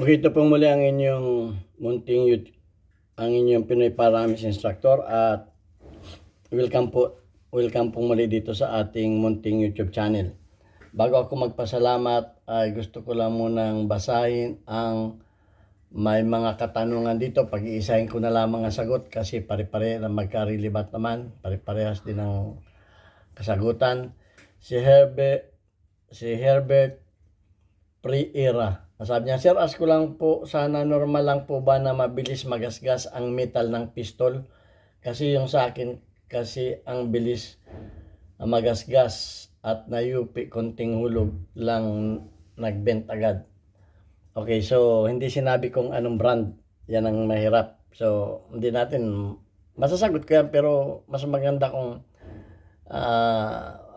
Okay, ito pong muli ang inyong munting ang inyong Pinoy Paramis Instructor at welcome po muli dito sa ating munting YouTube channel. Bago ako magpasalamat ay gusto ko lang munang basahin ang may mga katanungan dito. Pag-iisahin ko na lamang ang sagot kasi pare-pare na magka-relevant naman. Pare-parehas din ang kasagutan. Si Herbert Pre-era. Sabi niya, Sir, ask ko lang po, sana normal lang po ba na mabilis magasgas ang metal ng pistol? Kasi yung sa akin, kasi ang bilis magasgas at nayupi, konting hulog lang nagbent agad. Okay, so hindi sinabi kung anong brand. Yan ang mahirap. So, hindi natin masasagot ko yan, pero mas maganda kung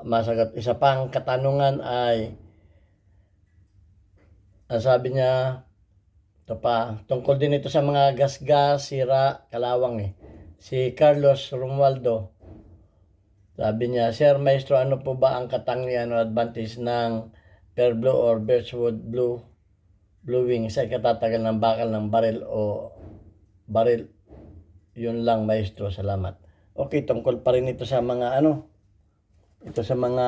masagot. Isa pang katanungan ay sabi niya, ito pa, tungkol din ito sa mga gasgas, sira, kalawang Si Carlos Romualdo, sabi niya, Sir Maestro, ano po ba ang katangian o advantage ng pear blue or birchwood bluing sa ikatatagal ng bakal ng baril o baril? Yun lang, Maestro, salamat. Okay, tungkol pa rin ito sa mga ito sa mga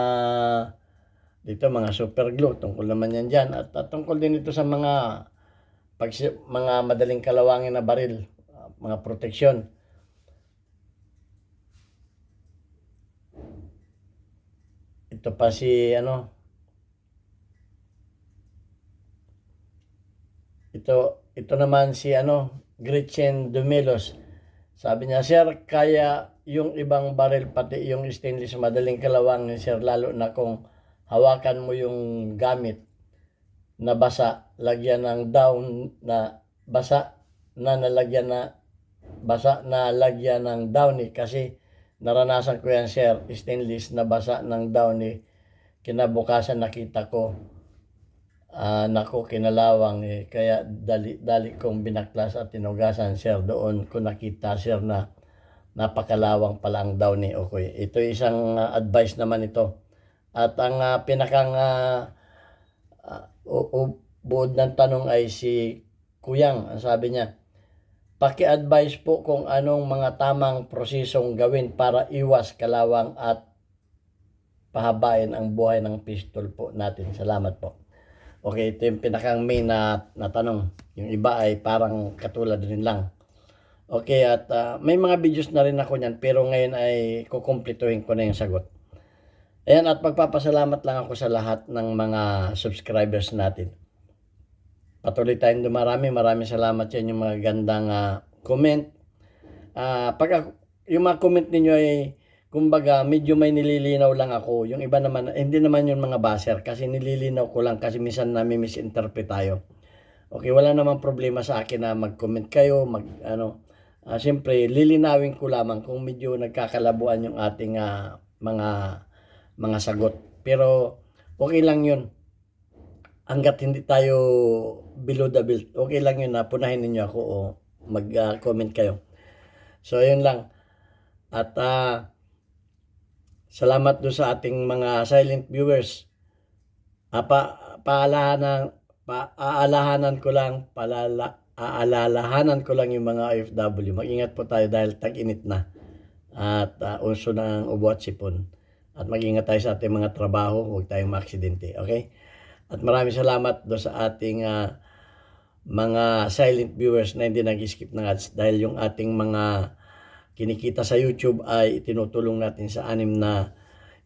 dito mga super glue, tungkol naman yan dyan. At tungkol din ito sa mga madaling kalawangin na baril, mga proteksyon. Ito pa si ito naman si Gretchen Dumelos. Sabi niya, Sir, kaya yung ibang baril pati yung stainless madaling kalawangin, Sir, lalo na kung hawakan mo yung gamit na basa, lagyan ng down na basa na nalagyan na basa na lagyan ng downy, kasi naranasan ko yan, Sir, stainless na basa ng downy, kinabukasan nakita ko nako, kinalawang kaya dali kong binaklas at tinugasan, Sir, doon ko nakita, Sir, na napakalawang pala ang downy. Okay, ito isang advice naman ito. At ang pinakang buod ng tanong ay si Kuyang. Sabi niya, paki-advise po kung anong mga tamang prosesong gawin para iwas kalawang at pahabain ang buhay ng pistol po natin. Salamat po. Okay, ito yung pinakang main na tanong. Yung iba ay parang katulad rin lang. Okay, at may mga videos na rin ako niyan, pero ngayon ay kukumplituhin ko na yung sagot. Ayan, at magpapasalamat lang ako sa lahat ng mga subscribers natin. Patuloy tayong dumarami. Maraming salamat sa inyong mga gandang comment. Yung mga comment ninyo ay, kumbaga, medyo may nililinaw lang ako. Yung iba naman, hindi naman yung mga baser, kasi nililinaw ko lang kasi minsan namin misinterpret tayo. Okay, wala namang problema sa akin na mag-comment kayo, siyempre, lilinawin ko lamang kung medyo nagkakalabuan yung ating mga sagot. Pero okay lang yun. Hanggat hindi tayo below the belt, okay lang yun na punahin ninyo ako o mag-comment kayo. So, yun lang. At salamat do sa ating mga silent viewers. Aalalahanan ko lang yung mga OFW. Mag-ingat po tayo dahil tag-init na. At uso na ang ubo at sipon. At mag-ingat tayo sa ating mga trabaho, huwag tayong maaksidente, okay? At maraming salamat do sa ating mga silent viewers na hindi nag-skip ng ads, dahil yung ating mga kinikita sa YouTube ay itinutulong natin sa 6 na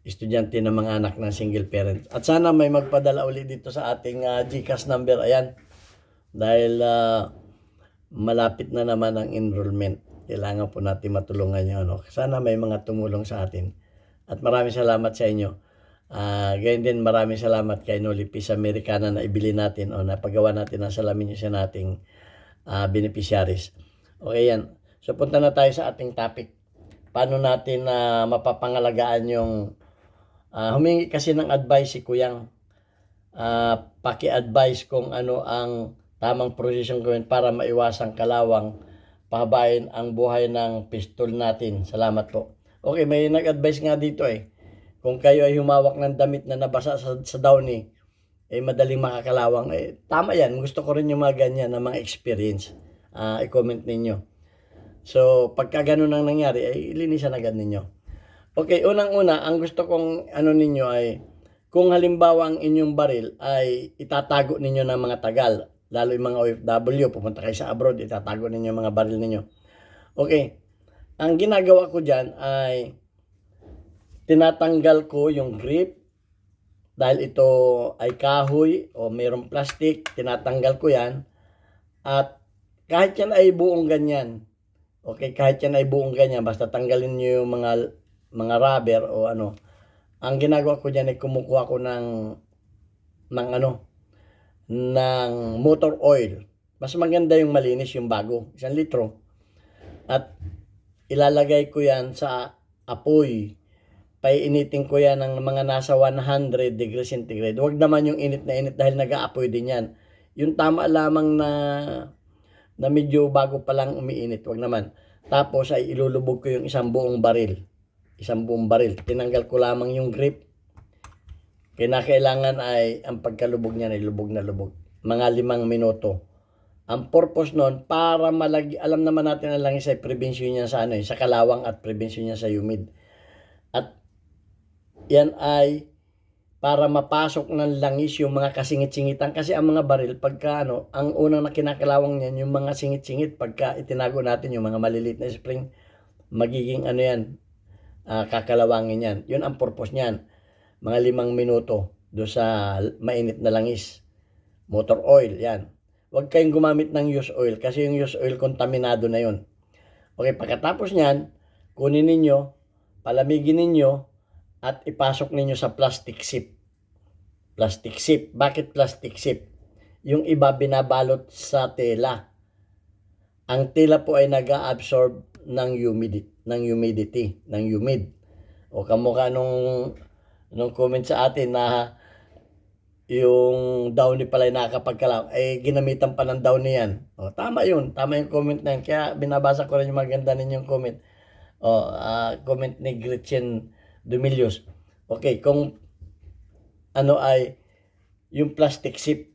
estudyante na mga anak ng single parent. At sana may magpadala ulit dito sa ating GCash number, ayan. Dahil malapit na naman ang enrollment. Kailangan po natin matulungan nyo. Sana may mga tumulong sa atin. At maraming salamat sa inyo. Gayon din, maraming salamat kay Noli Peace Americana na ibili natin o napagawa natin ang salamin sa nating beneficiaries. Okay yan. So punta na tayo sa ating topic. Paano natin mapapangalagaan yung humingi kasi ng advice si Kuyang. Paki-advise kung ano ang tamang prosesong gawin para maiwasang kalawang, pahabain ang buhay ng pistol natin. Salamat po. Okay, may nag-advise nga dito kung kayo ay humawak ng damit na nabasa sa downy, madaling makakalawang. Tama yan. Gusto ko rin yung mga ganyan na mga experience. I-comment ninyo. So, pagka ganun ang nangyari, ay linisan agad ninyo. Okay, unang-una, ang gusto kong ninyo ay, kung halimbawa ang inyong baril ay itatago ninyo ng mga tagal, lalo yung mga OFW, pupunta kayo sa abroad, itatago ninyo yung mga baril ninyo. Okay, ang ginagawa ko dyan ay, tinatanggal ko yung grip, dahil ito ay kahoy o mayroong plastic, tinatanggal ko yan. At kahit yan ay buong ganyan, okay, kahit yan ay buong ganyan, basta tanggalin nyo yung mga rubber o ano. Ang ginagawa ko dyan ay kumukuha ko ng motor oil. Mas maganda yung malinis, yung bago, 1 litro. At ilalagay ko yan sa apoy. Paiinitin ko yan ng mga nasa 100 degrees centigrade. Huwag naman yung init na init dahil nag-aapoy din yan. Yung tama lamang na medyo bago pa lang umiinit. Huwag naman. Tapos ay ilulubog ko yung isang buong baril. Tinanggal ko lamang yung grip. Kinakailangan ay ang pagkalubog niya ay lubog na lubog. Mga 5 minuto. Ang purpose nun, para alam naman natin ang langis ay prevention niya sa sa kalawang at prevention niya sa humid. At yan ay para mapasok ng langis yung mga kasingit-singitan. Kasi ang mga baril, pagka ang unang na kinakalawang niyan, yung mga singit-singit, pagka itinago natin yung mga maliliit na spring, magiging kakalawangin yan. Yun ang purpose niyan. Mga 5 minuto do sa mainit na langis. Motor oil, yan. Huwag kayong gumamit ng used oil kasi yung used oil kontaminado na yun. Okay, pagkatapos niyan, kunin ninyo, palamigin ninyo, at ipasok ninyo sa plastic sheet. Plastic sheet. Bakit plastic sheet? Yung iba binabalot sa tela. Ang tela po ay nag-absorb ng humidity, ng humid. O kamukha nung comment sa atin na yung downy pala ay nakakapagkalaw, ginamitan pa ng downy yan. O, tama yun. Tama yung comment na yun. Kaya binabasa ko rin yung maganda ninyong comment. Comment ni Gretchen Dumilios. Okay, kung ay yung plastic sheet,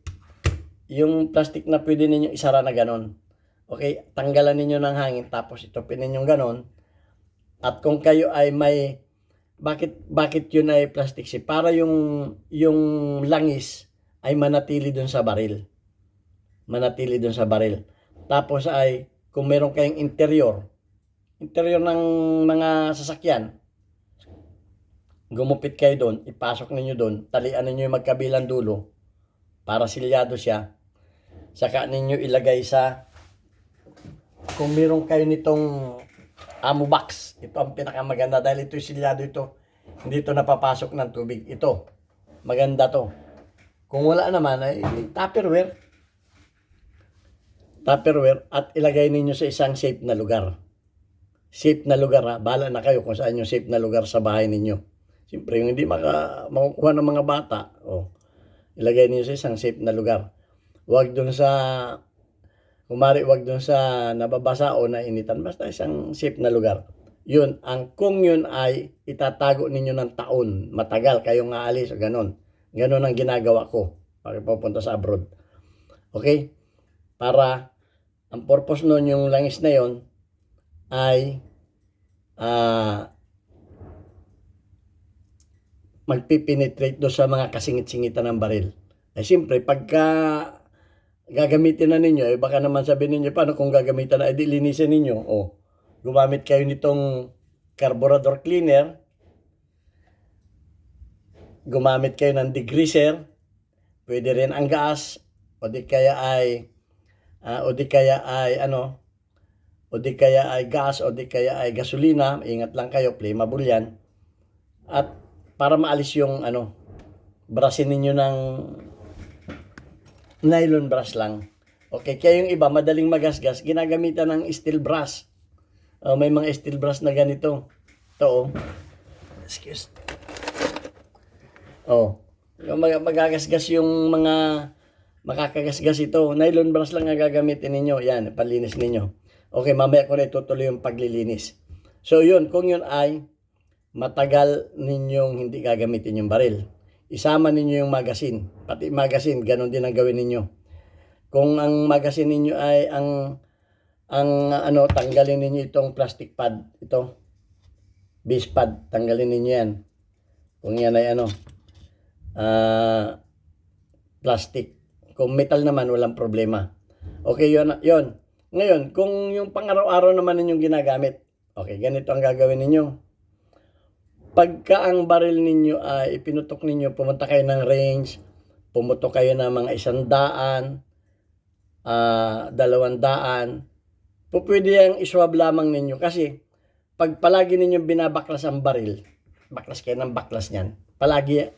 yung plastic na pwede ninyong isara na ganon. Okay, tanggalan ninyo ng hangin tapos itopin ninyong ganon. At kung kayo ay may bakit yun ay plastic sheet? Para yung langis ay manatili dun sa baril. Tapos ay kung meron kayong interior ng mga sasakyan, gumupit kayo doon, ipasok ninyo doon, talian ninyo yung magkabilang dulo para silyado siya. Saka ninyo ilagay kung meron kayo nitong ammo box, ito ang pinakamaganda dahil ito silyado ito. Hindi ito napapasok ng tubig. Ito, maganda to. Kung wala naman ay Tupperware at ilagay ninyo sa isang safe na lugar. Safe na lugar bahala na kayo kung saan yung safe na lugar sa bahay ninyo. Siyempre, yung hindi makukuha ng mga bata, ilagay niyo sa isang safe na lugar. Huwag doon sa nababasa o nainitan, basta isang safe na lugar. Yun, kung yun ay itatago ninyo ng taon, matagal kayong aalis o ganon. Ganon ang ginagawa ko pag pupunta sa abroad. Okay? Para, ang purpose nun, yung langis na yun, ay, magpipenetrate do sa mga kasingit-singitan ng baril. Ay siyempre, pagka gagamitin na ninyo, baka naman sabihin ninyo, paano kung gagamitan na, di linisin ninyo. Gumamit kayo nitong carburetor cleaner, gumamit kayo ng degreaser, pwede rin ang gas, o di kaya ay gas, o di kaya ay gasolina. Ingat lang kayo, flammable yan. At para maalis yung brasin ninyo ng nylon brush lang. Okay, kaya yung iba madaling magasgas, ginagamitan ng steel brush. May mga steel brush na ganito. Ito excuse. Yung magagasgas yung mga makakagasgas ito. Nylon brush lang ang gagamitin ninyo. Yan, panlinis ninyo. Okay, mamaya ko na itutuloy yung paglilinis. So yun, kung yun ay matagal ninyong hindi gagamitin yung baril. isama ninyo yung magazine. Pati magazine, ganun din ang gawin ninyo. Kung ang magazine ninyo ay tanggalin ninyo itong plastic pad, ito, base pad, tanggalin ninyo yan. Kung yan ay plastic. Kung metal naman, walang problema. Okay, yun. Ngayon, kung yung pang-araw-araw naman ninyong ginagamit, okay, ganito ang gagawin ninyo. Pagka ang baril ninyo ay ipinutok ninyo, pumunta kayo ng range, pumutok kayo ng mga 100, 200, pwede yung iswab lamang ninyo. Kasi, pag palagi ninyong binabaklas ang baril, baklas kayo ng baklas niyan, palagi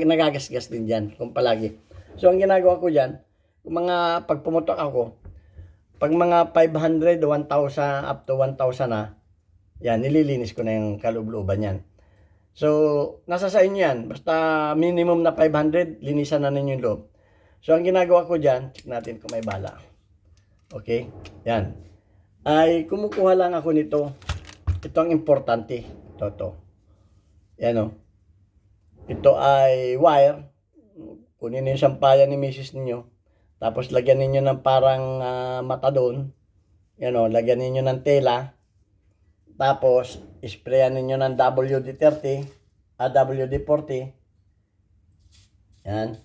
nagagasgas din dyan, kung palagi. So, ang ginagawa ko dyan, pag pumutok ako, pag mga 500, 1,000, up to 1,000 na, yan, nililinis ko na yung kaloob-looban yan. So, nasa sa inyo yan. Basta minimum na 500, linisan na ninyo yung loob. So, ang ginagawa ko dyan, check natin kung may bala. Okay? Yan. Ay, kumukuha lang ako nito. Ito ang importante. Ito. Yan o. Ito ay wire. Kunin yung sampayan ni misis ninyo. Tapos lagyan ninyo ng parang mata doon. Yan o, lagyan ninyo ng tela. Tapos, sprayan ninyo ng WD-30, WD-40. Yan.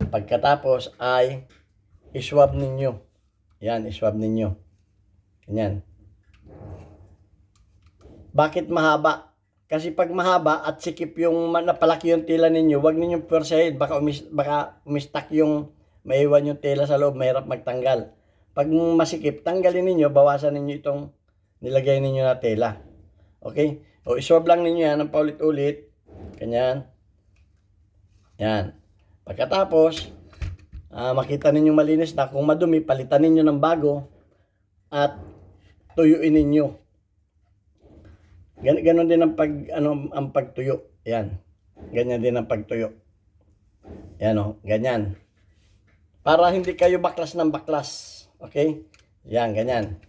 Pagkatapos ay iswab ninyo. Yan, iswab ninyo. Ganyan. Bakit mahaba? Kasi pag mahaba at sikip yung napalaki yung tela ninyo, huwag ninyong pwersahin. Baka umistak yung maiwan yung tela sa loob, mahirap magtanggal. Pag masikip, tanggalin ninyo, bawasan ninyo itong nilagay ninyo na tela. Okay? O iswab lang ninyo yan ng paulit-ulit. Ganyan. Yan. Pagkatapos, makita ninyong malinis na. Kung madumi, palitan ninyo ng bago at tuyuin ninyo. Ganon din ang pagtuyo. Yan. Ganyan din ang pagtuyo. Yan o, ganyan. Para hindi kayo baklas ng baklas. Okay? Yan, ganyan.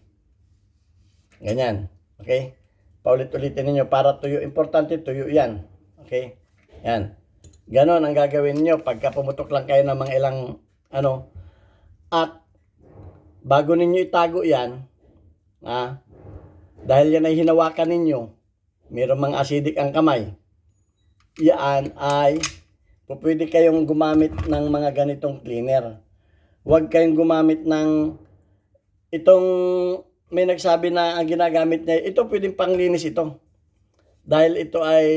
Ganyan. Okay? Paulit-ulitin ninyo para tuyo. Importante tuyo yan. Okay? Yan. Ganon ang gagawin niyo pagka pumutok lang kayo ng mga ilang at bago ninyo itago yan, dahil yan ay hinawakan ninyo, mayroong mga acidic ang kamay, yan ay pwede kayong gumamit ng mga ganitong cleaner. Huwag kayong gumamit ng itong may nagsabi na ang ginagamit niya, ito pwedeng panglinis ito. Dahil ito ay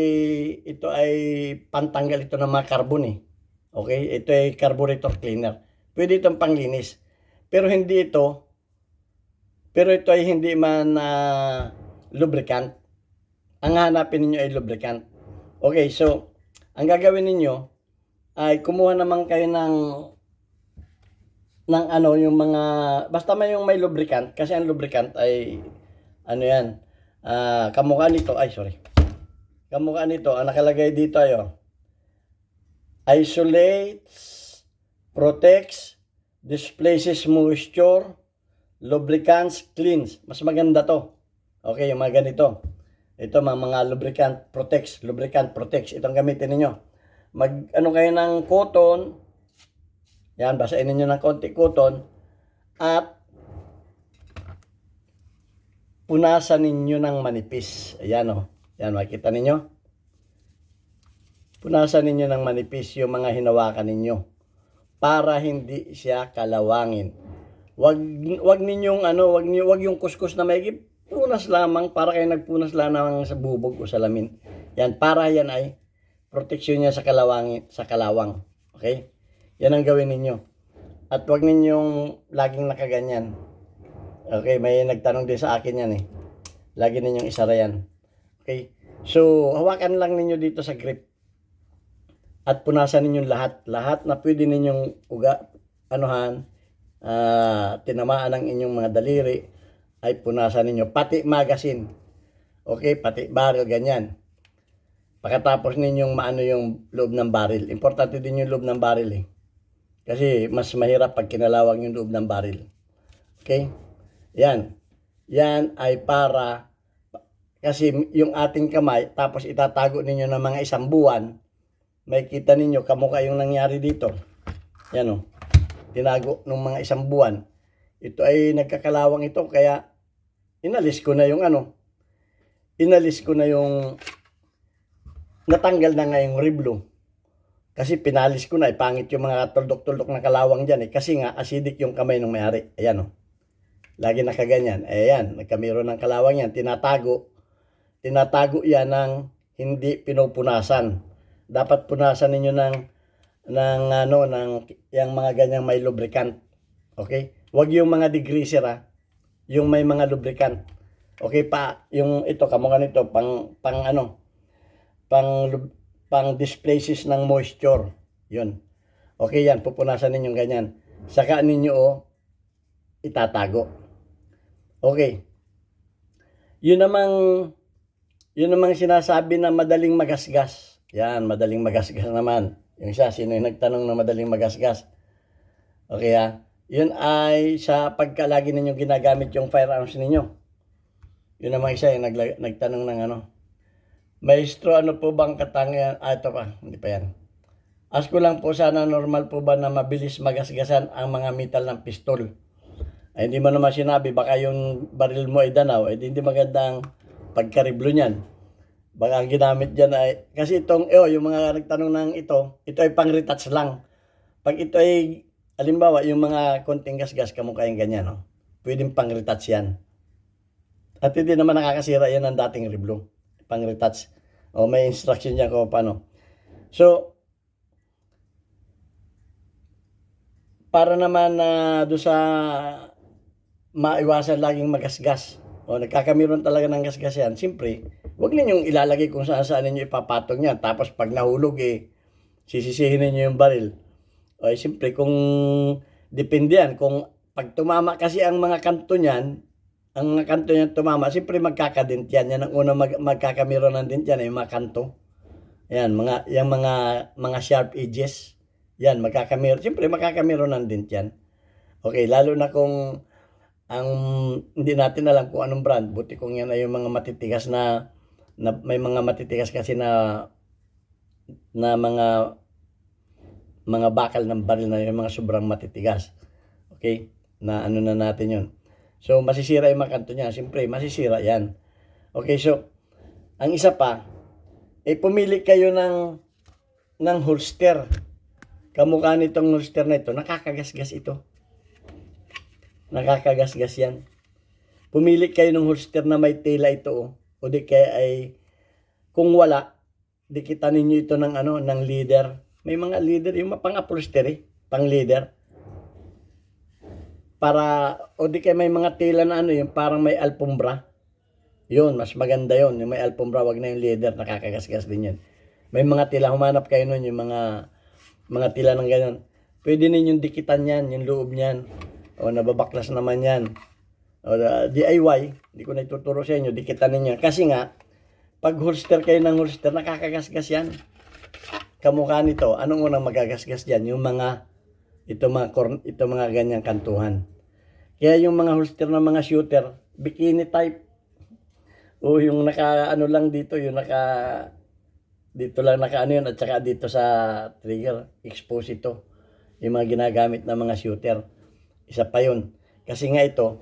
pantanggal ito ng mga carbon eh. Okay? Ito ay carburetor cleaner. Pwede itong panglinis. Pero ito ay hindi man lubricant. Ang hanapin ninyo ay lubricant. Okay, so ang gagawin ninyo ay kumuha naman kayo ng yung mga, basta may yung may lubricant, kasi ang lubricant ay, kamukha nito, kamukha nito, ang nakalagay dito ay, isolates, protects, displaces moisture, lubricants, cleans. Mas maganda to. Okay, yung mga ganito. Ito, mga lubricant protects, itong gamitin ninyo. Kayo ng cotton, yan, basahin ninyo ng konti cotton at punasan ninyo ng manipis. Ayan o. Yan, makikita ninyo. Punasan ninyo ng manipis yung mga hinawakan ninyo para hindi siya kalawangin. Wag yung kuskus na maigip. Punas lamang para kayo nagpunas lamang sa bubog o sa lamin. Yan, para yan ay proteksyon niya sa kalawang. Okay? Yan ang gawin ninyo. At huwag ninyong laging nakaganyan. Okay, may nagtanong din sa akin yan eh. Lagi ninyong isara yan. Okay? So, hawakan lang ninyo dito sa grip. At punasan ninyong lahat na pwede ninyong tinamaan ng inyong mga daliri ay punasan ninyo. Pati magazine. Okay, pati barrel, ganyan. Pagkatapos ninyong maano yung loob ng barrel. Importante din yung loob ng barrel eh. Kasi mas mahirap pag kinalawang yung loob ng barrel. Okay? Yan. Yan ay para, kasi yung ating kamay, tapos itatago ninyo ng mga 1 buwan, may kita ninyo kamukha yung nangyari dito. Yan o. Tinago nung mga 1 buwan. Ito ay nagkakalawang ito kaya inalis ko na yung natanggal na nga yung riblo. Kasi pinalis ko na, pangit yung mga tuldok-tuldok na kalawang dyan kasi nga acidic yung kamay ng may-ari. Ayan o. Lagi nakaganyan. Ayan, nagkamero ng kalawang yan. Tinatago yan ng hindi pinupunasan. Dapat punasan ninyo ng yung mga ganyang may lubricant. Okay? Huwag yung mga degreaser yung may mga lubricant. Okay pa, yung ito kamukha nito pang displaces ng moisture. Yun. Okay yan, pupunasan ninyo ganyan. Saka ninyo itatago. Okay. Yun namang sinasabi na madaling magasgas. Yan, madaling magasgas naman. Yung isa, sino yung nagtanong na madaling magasgas? Okay Yun ay sa pagkalagi ninyo ginagamit yung firearms ninyo. Yun namang isa yung nagtanong ng Maestro, ano po bang katangian? Ito pa, hindi pa yan. Ask ko lang po sana, normal po ba na mabilis magasgasan ang mga metal ng pistol? Ay, hindi mo naman sinabi, baka yung baril mo ay danaw, ay hindi magandang pagkariblo niyan. Baka ang ginamit dyan ay, kasi itong, yung mga nagtanong ng ito ay pang-retouch lang. Pag ito ay, alimbawa, yung mga konting gasgas, kamukha yung ganyan, pwedeng pang-retouch yan. At hindi naman nakakasira yan ng dating riblo. Pang-retouch. May instruction niya kung paano. So, para naman doon sa maiwasan laging magasgas nagkakamiron talaga ng gasgas yan, siyempre, huwag ninyong ilalagay kung saan ninyo ipapatong yan. Tapos pag nahulog sisisihin ninyo yung baril. Siyempre, kung depende yan, kung pag tumama kasi ang mga kanto niyan, tumama, siyempre magkakadent yan. Yan ang unang magkakamiro ng dent yan, yung mga kanto. Yan, mga sharp edges. Yan, magkakamiro. Siyempre, magkakamiro ng dent yan. Okay, lalo na kung hindi natin alam kung anong brand. Buti kung yan ay yung mga matitigas na may mga matitigas kasi na mga bakal ng baril na yung mga sobrang matitigas. Okay? Na na natin yun. So, masisira yung mga kanto niya. Siyempre, masisira yan. Okay, so, ang isa pa, pumili kayo ng holster. Kamukha nitong holster na ito, nakakagasgas ito. Nakakagasgas yan. Pumili kayo ng holster na may tela ito. O di kaya ay, kung wala, dikitan ninyo ito ng leather. May mga leather, yung pang-upholstery, pang-leather. O di kaya may mga tela na yung parang may alpombra. Yun, mas maganda yun. Yung may alpombra, wag na yung leather, nakakagasgas din yan. May mga tela, humanap kayo nun, yung mga tela ng ganyan. Pwede ninyong dikitan yan, yung loob niyan. O nababaklas naman yan. O DIY, hindi ko na ituturo sa inyo, dikitan ninyo. Kasi nga, pag holster kayo ng holster, nakakagasgas yan. Kamukha nito, anong unang magagasgas dyan? Yung ito mga ganyang kantuhan. Kaya yung mga holster ng mga shooter, bikini type. O yung lang dito, dito lang yun, at saka dito sa trigger, expose ito. Yung mga ginagamit ng mga shooter. Isa pa yun. Kasi nga ito,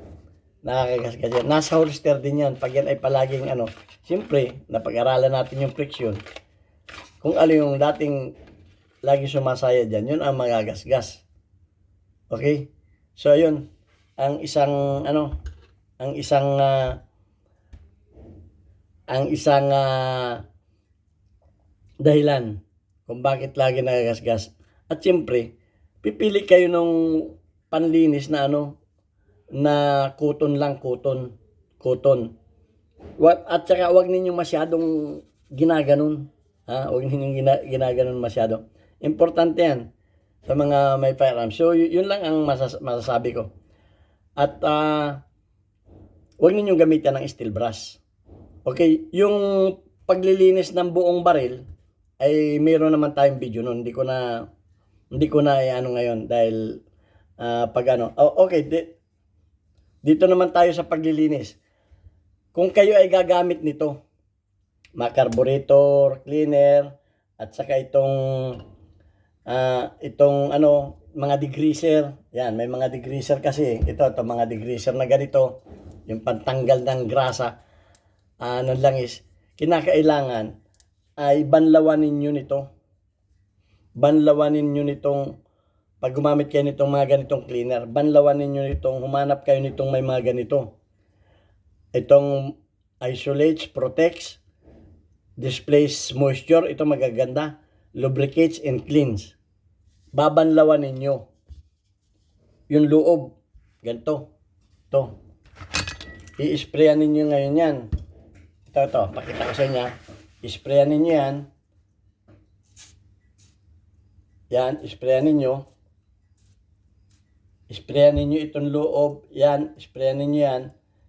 nakakagasgas yan. Nasa holster din yan. Pag yan ay palaging siyempre, napag-aralan natin yung friction. Kung yung dating lagi sumasaya dyan, yun ang magagasgas. Okay? So, yun. Ang isang dahilan kung bakit lagi nagagasgas. At siyempre, pipili kayo nung panlinis na na cotton lang, cotton. At saka wag ninyong masyadong ginaganon. Huwag ninyong ginaganon masyado. Importante yan sa mga may firearms. So, yun lang ang masasabi ko. At huwag ninyong gamitan ng steel brush. Okay, yung paglilinis ng buong baril ay mayroon naman tayong video noon. Hindi ko na ngayon dahil okay, dito naman tayo sa paglilinis. Kung kayo ay gagamit nito, carburetor, cleaner, at saka itong mga degreaser. Yan, may mga degreaser kasi. Ito mga degreaser na ganito, yung pantanggal ng grasa. Lang is, kinakailangan ay banlawanin nyo nito. Banlawanin nyo nitong, pag gumamit kayo nitong mga ganitong cleaner, banlawanin nyo nitong, humanap kayo nitong may mga ganito. Itong isolates, protects, displays moisture, ito magaganda, lubricates and cleans. Babanlawan ninyo yung loob, ganito, ito. I-sprayan ninyo ngayon yan. Ito, pakita ko sa inyo. I-sprayan ninyo yan. Yan, i-sprayan ninyo. I-sprayan ninyo itong loob. Yan, i-sprayan ninyo yan.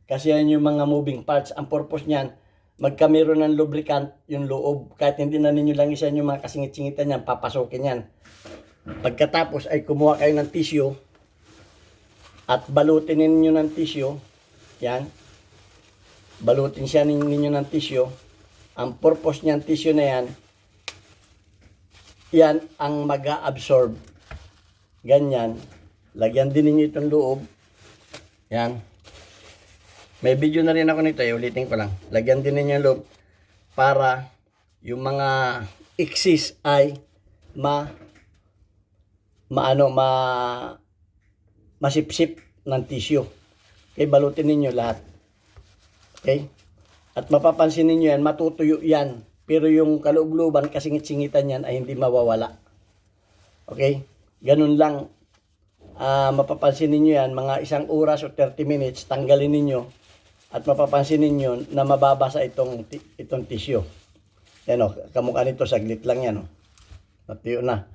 Kasi yan yung mga moving parts. Ang purpose niyan, magkamero ng lubricant yung loob. Kahit hindi na ninyo lang isa yung mga kasingit-singitan yan, papasukin yan. Pagkatapos ay kumuha kayo ng tissue at balutin ninyo ng tissue. Yan. Balutin siya ninyo ng tissue. Ang purpose niyan tissue na yan, yan ang mag-a-absorb. Ganyan. Lagyan din ninyo itong loob. Yan. May video na rin ako nito, ulitin ko lang. Lagyan din ninyo yung loob para yung mga excess ay masipsip ng tissue. Okay, balutin ninyo lahat. Okay? At mapapansin ninyo yan, matutuyo yan. Pero yung kaloob-looban, kasingit-singitan yan ay hindi mawawala. Okay? Ganun lang. Mapapansin ninyo yan, mga 1 oras o 30 minutes, tanggalin ninyo. At mapapansin ninyo na mababasa itong tissue. Yan o, kamukha nito, saglit lang yan o. Natuyo na.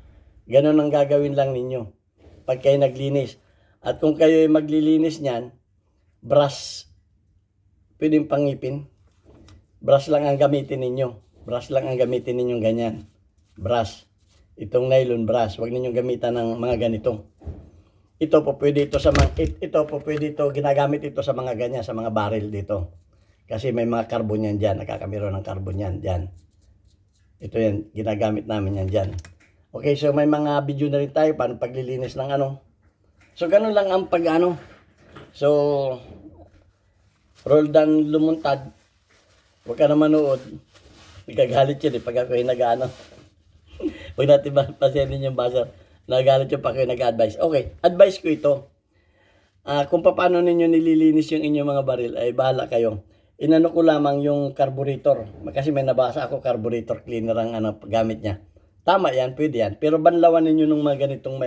Ganun ang gagawin lang ninyo. Pag kayo naglinis. At kung kayo ay maglilinis niyan, brush, pwedeng pangipin. Brush lang ang gamitin ninyo. Brush lang ang gamitin ninyong ganyan. Brush. Itong nylon brush. Huwag ninyong gamitan ng mga ganito. Ito po pwede ginagamit ito sa mga ganyan, sa mga barrel dito. Kasi may mga carbon yan dyan. Nakakamero ng carbon yan dyan. Ito yan. Ginagamit namin yan dyan. Okay, so may mga video na rin tayo paano paglilinis ng So, ganun lang ang So, Roldan Lumuntad. Huwag ka na manood. Nagagalit yun pag ako yung Huwag natin pasyanin yung buzzer. Nagagalit yun pag ako yung nag-advise. Okay, advice ko ito. Kung paano ninyo nililinis yung inyong mga baril, ay bahala kayo. Inano ko lamang yung carburetor. Kasi may nabasa ako, carburetor cleaner ang gamit niya. Tama yan, pwede yan. Pero banlawan ninyo nung mga ganitong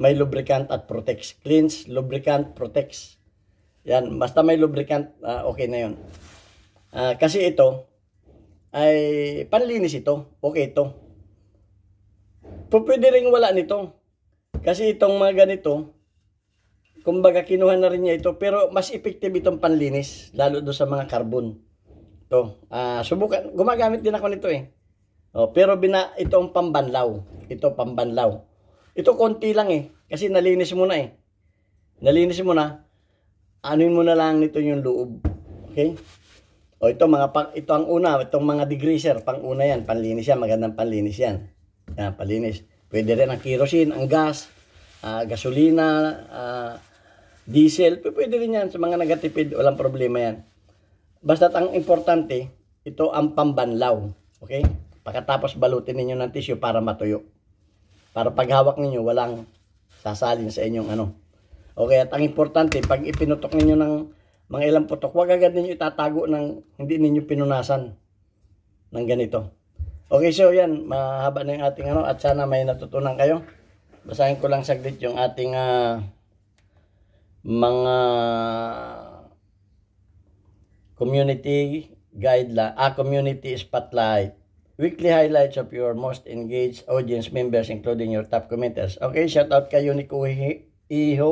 may lubricant at protects. Cleans, lubricant, protects. Yan, basta may lubricant, okay na yun. Kasi ito, ay panlinis ito. Okay ito. Pwede rin wala nito. Kasi itong mga ganito, kumbaga kinuha na rin niya ito, pero mas effective itong panlinis, lalo doon sa mga carbon. Ito, subukan, gumagamit din ako nito pero ito ang pambanlaw. Ito pambanlaw. Ito konti lang kasi nalinis mo na Nalinis mo na, anuin mo na lang nito yung loob. Okay? Ito ang una, itong mga degreaser, pang-una yan, panlinis yan, magandang panlinis yan. Yan, panlinis. Pwede rin ang kerosene, ang gas, gasolina, diesel, pwede rin yan sa mga nagatipid, walang problema yan. Basta ang importante, ito ang pambanlaw. Okay? Pagkatapos balutin ninyo ng tissue para matuyo. Para paghawak ninyo, walang sasalin sa inyong Okay, at ang importante, pag ipinutok ninyo ng mga ilang putok, huwag agad ninyo itatago ng hindi ninyo pinunasan ng ganito. Okay, so yan, mahaba na yung ating at sana may natutunan kayo. Basahin ko lang saglit yung ating mga community guideline, community spotlight. Weekly highlights of your most engaged audience members including your top commenters. Okay, shout out kay Unico Iho.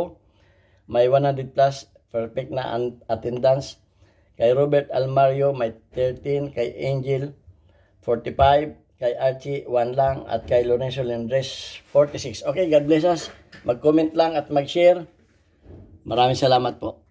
May 100 plus perfect na attendance. Kay Robert Almario may 13, kay Angel 45, kay Archie 1 lang, at kay Lorenzo Lendres 46. Okay, God bless us. Mag-comment lang at mag-share. Maraming salamat po.